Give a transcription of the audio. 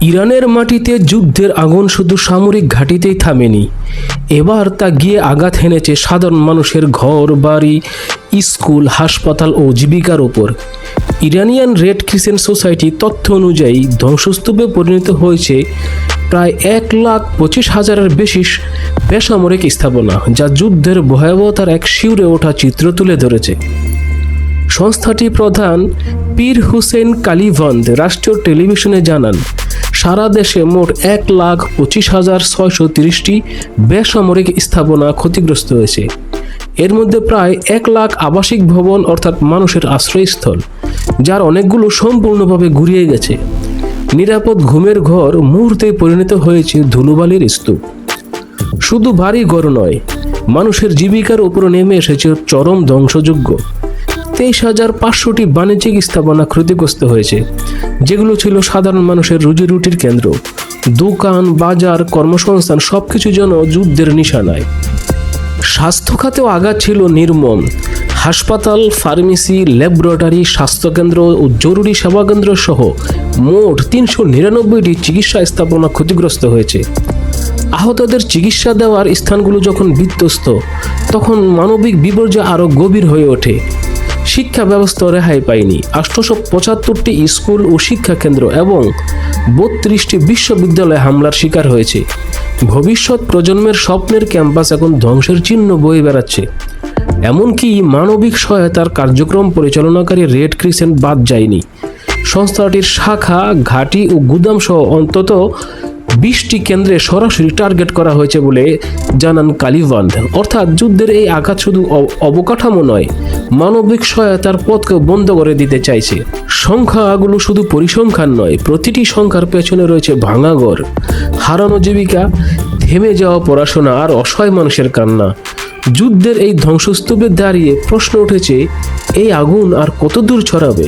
ইরানের মাটিতে যুদ্ধের আগুন শুধু সামরিক ঘাঁটিতেই থামেনি, এবার তা গিয়ে আঘাত হেনেছে সাধারণ মানুষের ঘর বাড়ি, স্কুল, হাসপাতাল ও জীবিকার ওপর। ইরানিয়ান রেড ক্রিসেন্ট সোসাইটি তথ্য অনুযায়ী ধ্বংসস্তূপে পরিণত হয়েছে প্রায় 1,25,000-এর বেশি বেসামরিক স্থাপনা, যা যুদ্ধের ভয়াবহতার এক শিউরে ওঠা চিত্র তুলে ধরেছে। সংস্থাটির প্রধান পীর হুসেন কালিভান্দ রাষ্ট্রীয় টেলিভিশনে জানান, সারা দেশে মোট 1,25,630টি বেসামরিক স্থাপনা ক্ষতিগ্রস্ত হয়েছে। এর মধ্যে প্রায় 1 লাখ আবাসিক ভবন অর্থাৎ মানুষের আশ্রয়স্থল, যার অনেকগুলো সম্পূর্ণভাবে গুঁড়িয়ে গেছে। নিরাপদ ঘুমের ঘর মুহূর্তেই পরিণত হয়েছে ধুলোবালির স্তূপ। শুধু বাড়ি ঘর নয়, মানুষের জীবিকার উপর নেমে এসেছে চরম ধ্বংসযজ্ঞ। 23,500টি বাণিজ্যিক স্থাপনা ক্ষতিগ্রস্ত হয়েছে, যেগুলো ছিল সাধারণ মানুষের রুজিরুটির কেন্দ্র। দোকান, বাজার, কর্মসংস্থান সবকিছু যেন যুদ্ধের নিশানায়। স্বাস্থ্য খাতেও আঘাত ছিল নির্মম। হাসপাতাল, ফার্মেসি, ল্যাবরেটরি, স্বাস্থ্যকেন্দ্র ও জরুরি সেবাকেন্দ্র সহ মোট 399টি চিকিৎসা স্থাপনা ক্ষতিগ্রস্ত হয়েছে। আহতদের চিকিৎসা দেওয়ার স্থানগুলো যখন বিধ্বস্ত, তখন মানবিক বিপর্যয় আরও গভীর হয়ে ওঠে। শিক্ষা ব্যবস্থা রেহাই পায়নি। 875টি স্কুল ও শিক্ষা কেন্দ্র এবং 32টি বিশ্ববিদ্যালয় হামলার শিকার হয়েছে। ভবিষ্যৎ প্রজন্মের স্বপ্নের ক্যাম্পাস এখন ধ্বংসের চিহ্ন বয়ে বেড়াচ্ছে। এমনকি মানবিক সহায়তার কার্যক্রম পরিচালনাকারী রেড ক্রিসেন্ট বাদ যায়নি। সংস্থাটির শাখা, ঘাঁটি ও গুদাম সহ অন্তত 20টি কেন্দ্রে সরাসরি টার্গেট করা হয়েছে বলে জানান কালিভান্দ। অর্থাৎ যুদ্ধের এই আঘাত শুধু অবকাঠামো নয়, মানবিক সহায়তার পথকেও বন্ধ করে দিতে চাইছে। সংখ্যাগুলো শুধু পরিসংখ্যান নয়, প্রতিটি সংখ্যার পেছনে রয়েছে ভাঙা ঘর, হারানো জীবিকা, থেমে যাওয়া পড়াশোনা আর অসহায় মানুষের কান্না। যুদ্ধের এই ধ্বংসস্তূপে দাঁড়িয়ে প্রশ্ন উঠেছে, এই আগুন আর কত দূর ছড়াবে?